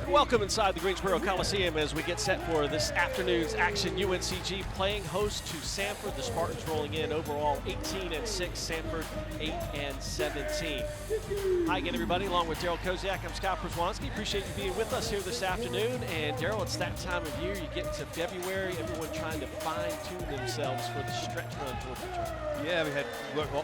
Welcome inside the Greensboro Coliseum as we get set for this afternoon's action. UNCG playing host to Sanford. The Spartans rolling in overall 18-6, Sanford 8-17. Hi again, everybody. Along with Daryl Koziak, I'm Scott Przwanski. Appreciate you being with us here this afternoon. And Daryl, it's that time of year. You get into February, everyone trying to fine-tune themselves for the stretch run toward the tournament. Yeah, we had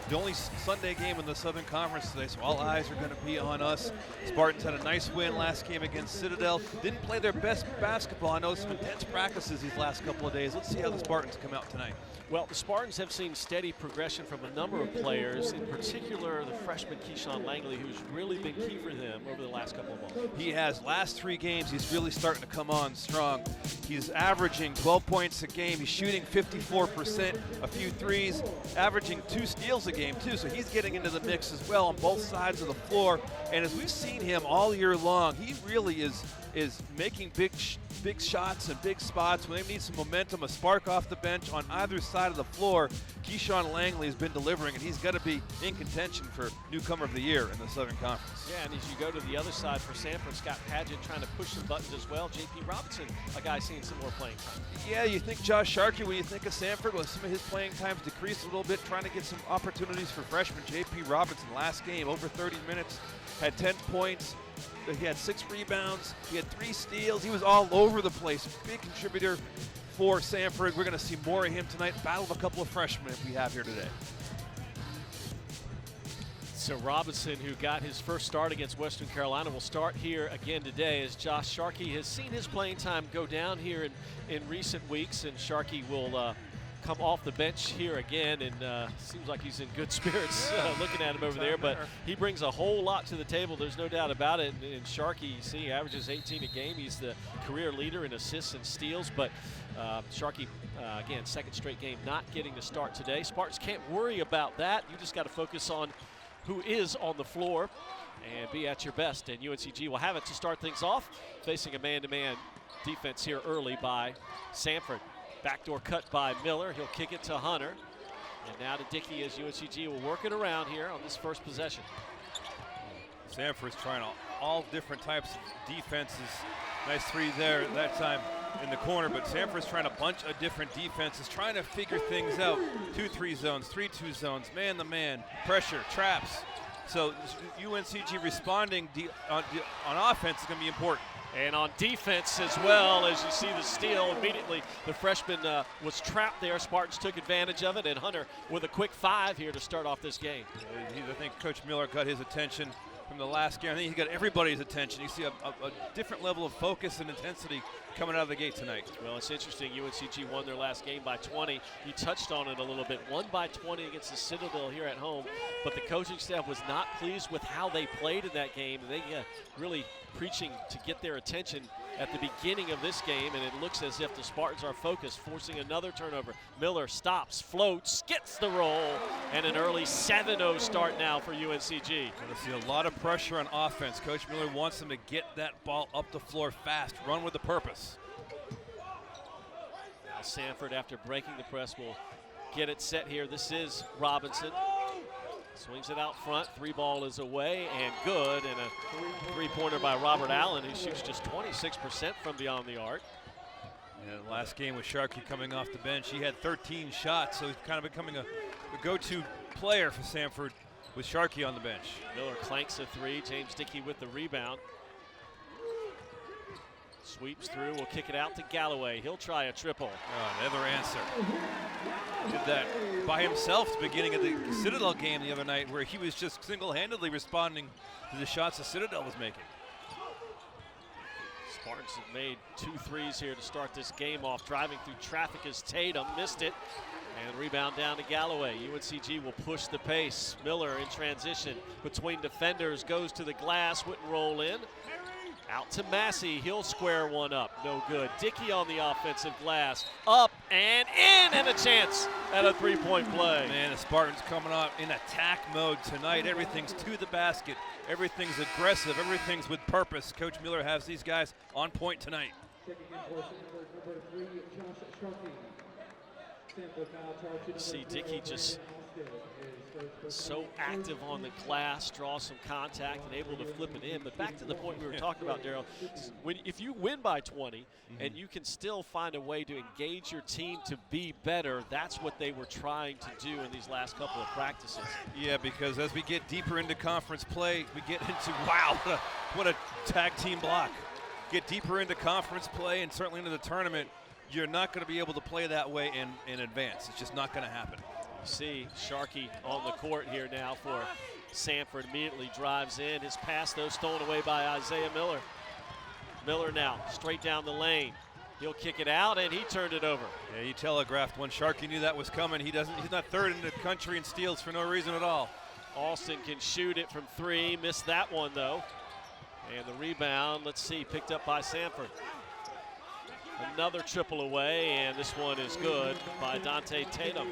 the only Sunday game in the Southern Conference today, so all eyes are going to be on us. Spartans had a nice win last game against Citadel. Didn't play their best basketball. I know some intense practices these last couple of days. Let's see how the Spartans come out tonight. Well, the Spartans have seen steady progression from a number of players, in particular the freshman Keyshawn Langley, who's really been key for them over the last couple of months. He has. Last 3 games, he's really starting to come on strong. He's averaging 12 points a game. He's shooting 54%, a few threes, averaging 2 steals a game, too. So he's getting into the mix as well on both sides of the floor. And as we've seen him all year long, he really is making big shots and big spots when they need some momentum, a spark off the bench on either side of the floor. Keyshawn Langley has been delivering, and he's got to be in contention for newcomer of the year in the Southern Conference. Yeah, and as you go to the other side for Sanford, Scott Padgett trying to push some buttons as well. J.P. Robinson, a guy seeing some more playing time. Yeah, you think Josh Sharkey when you think of Sanford, well, some of his playing times decreased a little bit, trying to get some opportunities for freshman J.P. Robinson. Last game, over 30 minutes, had 10 points. He had 6 rebounds. He had 3 steals. He was all over the place. Big contributor for Sanford. We're going to see more of him tonight. Battle of a couple of freshmen we have here today. So Robinson, who got his first start against Western Carolina, will start here again today as Josh Sharkey has seen his playing time go down here in recent weeks, and Sharkey will come off the bench here again, and seems like he's in good spirits looking at him over there, but he brings a whole lot to the table, there's no doubt about it. And Sharkey, you see, averages 18 a game. He's the career leader in assists and steals, but Sharkey, again, second straight game not getting to start today. Spartans can't worry about that. You just got to focus on who is on the floor and be at your best, and UNCG will have it to start things off, facing a man-to-man defense here early by Sanford. Backdoor cut by Miller. He'll kick it to Hunter. And now to Dickey as UNCG will work it around here on this first possession. Sanford's trying all different types of defenses. Nice 3 there that time in the corner, but Sanford's trying a bunch of different defenses, trying to figure things out. 2-3 zones, 3-2 zones, man-to-man, pressure, traps. So UNCG responding on offense is going to be important. And on defense as well, as you see the steal immediately, the freshman was trapped there. Spartans took advantage of it, and Hunter with a quick 5 here to start off this game. I think Coach Miller got his attention from the last game. I think he got everybody's attention. You see a different level of focus and intensity coming out of the gate tonight. Well, it's interesting. UNCG won their last game by 20. You touched on it a little bit. Won by 20 against the Citadel here at home, but the coaching staff was not pleased with how they played in that game. They really preaching to get their attention at the beginning of this game, and it looks as if the Spartans are focused, forcing another turnover. Miller stops, floats, gets the roll, and an early 7-0 start now for UNCG. Going to see a lot of pressure on offense. Coach Miller wants them to get that ball up the floor fast, run with a purpose. Now Sanford, after breaking the press, will get it set here. This is Robinson. Swings it out front, 3 ball is away and good, and a 3-pointer by Robert Allen, who shoots just 26% from beyond the arc. Yeah, last game with Sharkey coming off the bench, he had 13 shots, so he's kind of becoming a go-to player for Sanford with Sharkey on the bench. Miller clanks a 3, James Dickey with the rebound. Sweeps through, will kick it out to Galloway. He'll try a triple. Oh, another answer. Did that by himself at the beginning of the Citadel game the other night, where he was just single-handedly responding to the shots the Citadel was making. Spartans have made 2 threes here to start this game off. Driving through traffic is Tatum, missed it. And rebound down to Galloway. UNCG will push the pace. Miller in transition between defenders, goes to the glass, wouldn't roll in. Out to Massey, he'll square one up, no good. Dickey on the offensive glass, up and in, and a chance at a 3-point play. Man, the Spartans coming out in attack mode tonight. Everything's to the basket, everything's aggressive, everything's with purpose. Coach Miller has these guys on point tonight. You see Dickey just So active on the glass, draw some contact, and able to flip it in. But back to the point we were talking about, Daryl, if you win by 20 and you can still find a way to engage your team to be better, that's what they were trying to do in these last couple of practices. Yeah, because as we get deeper into conference play, we get into, wow, what a tag team block. Get deeper into conference play and certainly into the tournament, you're not going to be able to play that way in advance. It's just not going to happen. See Sharkey on the court here now for Sanford. Immediately drives in. His pass, though, stolen away by Isaiah Miller. Miller now straight down the lane. He'll kick it out, and he turned it over. Yeah, he telegraphed when Sharkey knew that was coming. He's not third in the country in steals for no reason at all. Alston can shoot it from 3. Missed that one, though. And the rebound, let's see, picked up by Sanford. Another triple away, and this one is good by Dante Tatum,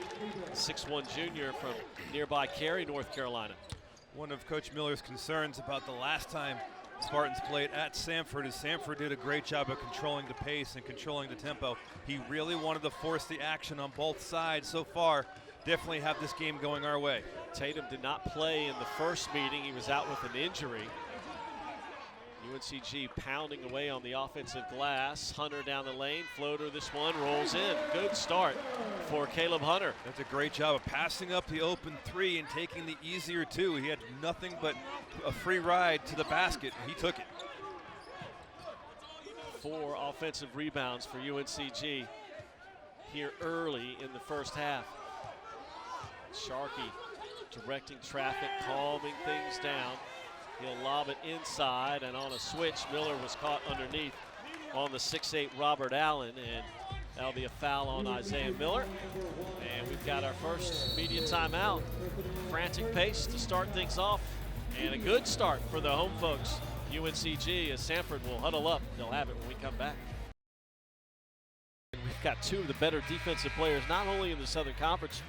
6'1" junior from nearby Cary, North Carolina. One of Coach Miller's concerns about the last time Spartans played at Sanford is Sanford did a great job of controlling the pace and controlling the tempo. He really wanted to force the action on both sides. So far, definitely have this game going our way. Tatum did not play in the first meeting. He was out with an injury. UNCG pounding away on the offensive glass. Hunter down the lane, floater, this one rolls in. Good start for Caleb Hunter. That's a great job of passing up the open 3 and taking the easier 2. He had nothing but a free ride to the basket, and he took it. 4 offensive rebounds for UNCG here early in the first half. Sharkey directing traffic, calming things down. He'll lob it inside, and on a switch, Miller was caught underneath on the 6'8" Robert Allen, and that'll be a foul on Isaiah Miller. And we've got our first media timeout. Frantic pace to start things off, and a good start for the home folks. UNCG, as Sanford will huddle up. They'll have it when we come back. We've got 2 of the better defensive players, not only in the Southern Conference,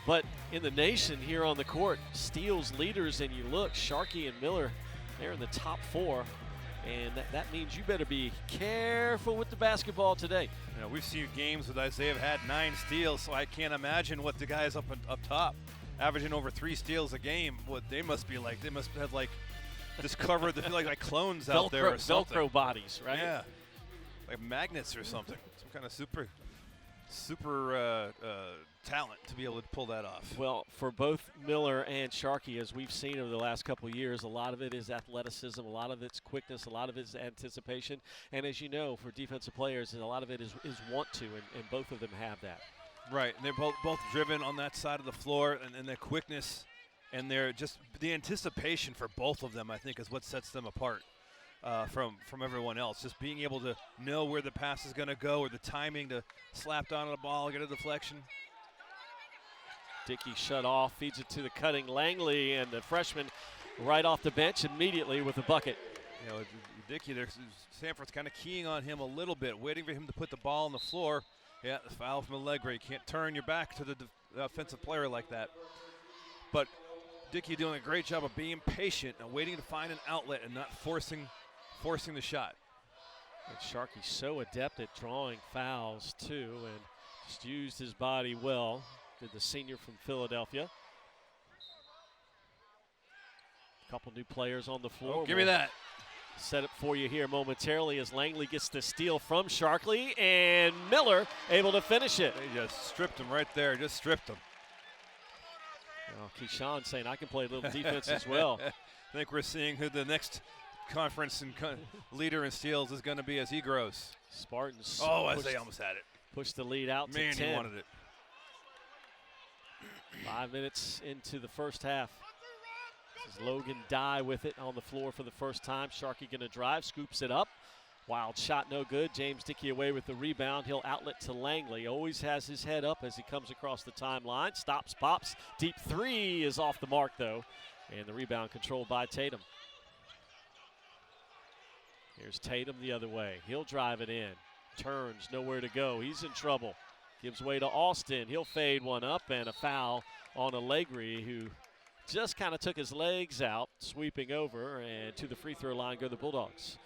but in the nation here on the court. Steals leaders, and you look, Sharkey and Miller, they're in the top 4. And that means you better be careful with the basketball today. You know, we've seen games with Isaiah have had 9 steals, so I can't imagine what the guys up top, averaging over 3 steals a game, what they must be like. They must have like discovered the like clones out there or something. Velcro bodies, right? Yeah, like magnets or something. Some kind of super talent to be able to pull that off. Well, for both Miller and Sharkey, as we've seen over the last couple of years, a lot of it is athleticism, a lot of it's quickness, a lot of it is anticipation. And as you know, for defensive players, a lot of it is want to, and both of them have that. Right, and they're both driven on that side of the floor, and their quickness and their just the anticipation for both of them, I think, is what sets them apart from everyone else. Just being able to know where the pass is going to go, or the timing to slap down on the ball, get a deflection. Dickey shut off, feeds it to the cutting Langley, and the freshman right off the bench immediately with a bucket. You know, Dickey, Sanford's kind of keying on him a little bit, waiting for him to put the ball on the floor. Yeah, the foul from Allegre. You can't turn your back to the offensive player like that. But Dickey doing a great job of being patient and waiting to find an outlet and not forcing the shot. And Sharkey's so adept at drawing fouls too, and just used his body well. Did the senior from Philadelphia. A couple new players on the floor. Oh, give me that. Set it for you here momentarily as Langley gets the steal from Sharkey, and Miller able to finish it. They just stripped him right there, just stripped him. Well, Keyshawn saying I can play a little defense as well. I think we're seeing who the next conference and leader in steals is going to be as he grows. Spartans. Oh, as they almost had it. Pushed the lead out to 10. Man, he wanted it. 5 minutes into the first half. This is Logan Dye with it on the floor for the first time. Sharkey going to drive, scoops it up. Wild shot, no good. James Dickey away with the rebound. He'll outlet to Langley. Always has his head up as he comes across the timeline. Stops, pops. Deep 3 is off the mark, though. And the rebound controlled by Tatum. Here's Tatum the other way. He'll drive it in. Turns, nowhere to go. He's in trouble. Gives way to Alston. He'll fade one up, and a foul on Allegre, who just kind of took his legs out, sweeping over, and to the free throw line go the Bulldogs.